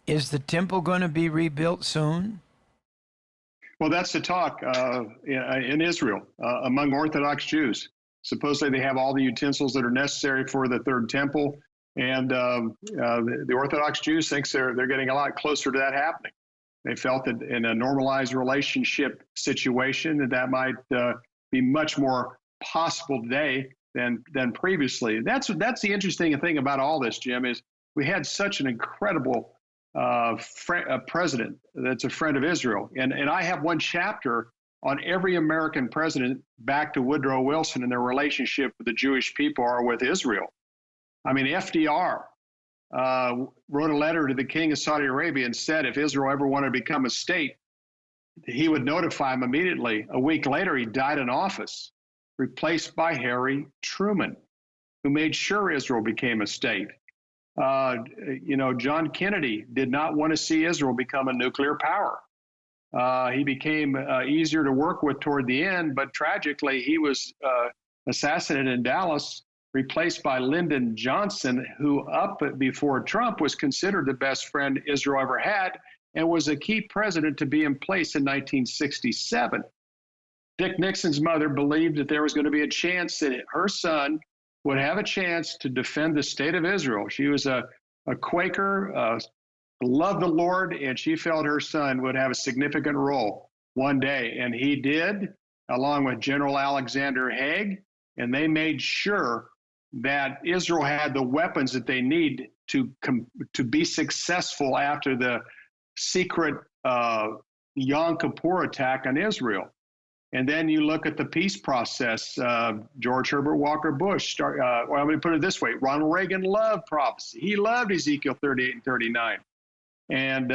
Is the temple going to be rebuilt soon? Well, that's the talk in Israel among Orthodox Jews. Supposedly they have all the utensils that are necessary for the third temple. And the Orthodox Jews think they're getting a lot closer to that happening. They felt that in a normalized relationship situation that might be much more possible today than previously. That's the interesting thing about all this, Jim, is we had such an incredible president that's a friend of Israel. And I have one chapter on every American president back to Woodrow Wilson and their relationship with the Jewish people or with Israel. I mean, FDR wrote a letter to the king of Saudi Arabia and said if Israel ever wanted to become a state, he would notify him immediately. A week later, he died in office, replaced by Harry Truman, who made sure Israel became a state. John Kennedy did not want to see Israel become a nuclear power. He became easier to work with toward the end, but tragically, he was assassinated in Dallas, replaced by Lyndon Johnson, who up before Trump was considered the best friend Israel ever had and was a key president to be in place in 1967. Dick Nixon's mother believed that there was going to be a chance that her son would have a chance to defend the state of Israel. She was a Quaker, loved the Lord, and she felt her son would have a significant role one day. And he did, along with General Alexander Haig, and they made sure that Israel had the weapons that they need to be successful after the secret Yom Kippur attack on Israel. And then you look at the peace process. George Herbert Walker Bush. Well, let me put it this way: Ronald Reagan loved prophecy. He loved Ezekiel 38 and 39. And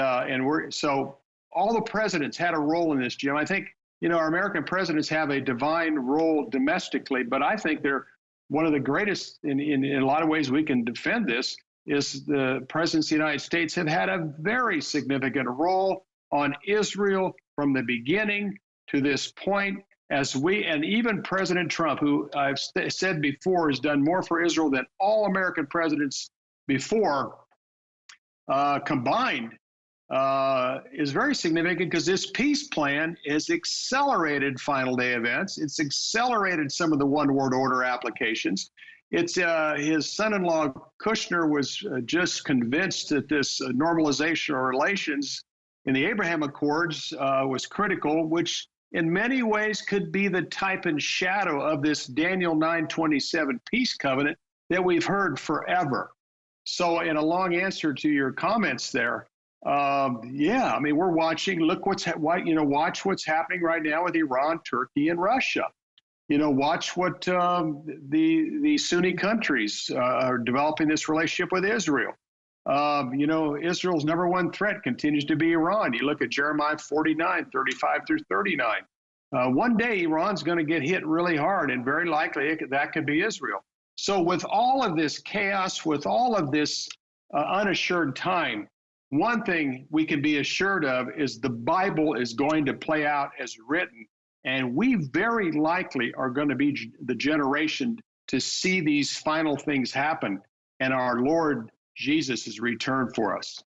so all the presidents had a role in this, Jim. I think our American presidents have a divine role domestically, but I think they're one of the greatest in a lot of ways we can defend this. Is the presidents of the United States have had a very significant role on Israel from the beginning to this point, and even President Trump, who I've said before has done more for Israel than all American presidents before combined, is very significant because this peace plan has accelerated final day events. It's accelerated some of the one world order applications. It's his son-in-law Kushner was just convinced that this normalization of relations in the Abraham Accords was critical, which in many ways could be the type and shadow of this Daniel 9:27 peace covenant that we've heard forever. So in a long answer to your comments there, yeah, I mean, we're watching, look watch what's happening right now with Iran, Turkey, and Russia. Watch what the Sunni countries are developing this relationship with Israel. Israel's number one threat continues to be Iran. You look at Jeremiah 49, 35 through 39. One day, Iran's going to get hit really hard, and very likely that could be Israel. So with all of this chaos, with all of this unassured time, one thing we can be assured of is the Bible is going to play out as written, and we very likely are going to be the generation to see these final things happen, and our Lord Jesus is returned for us.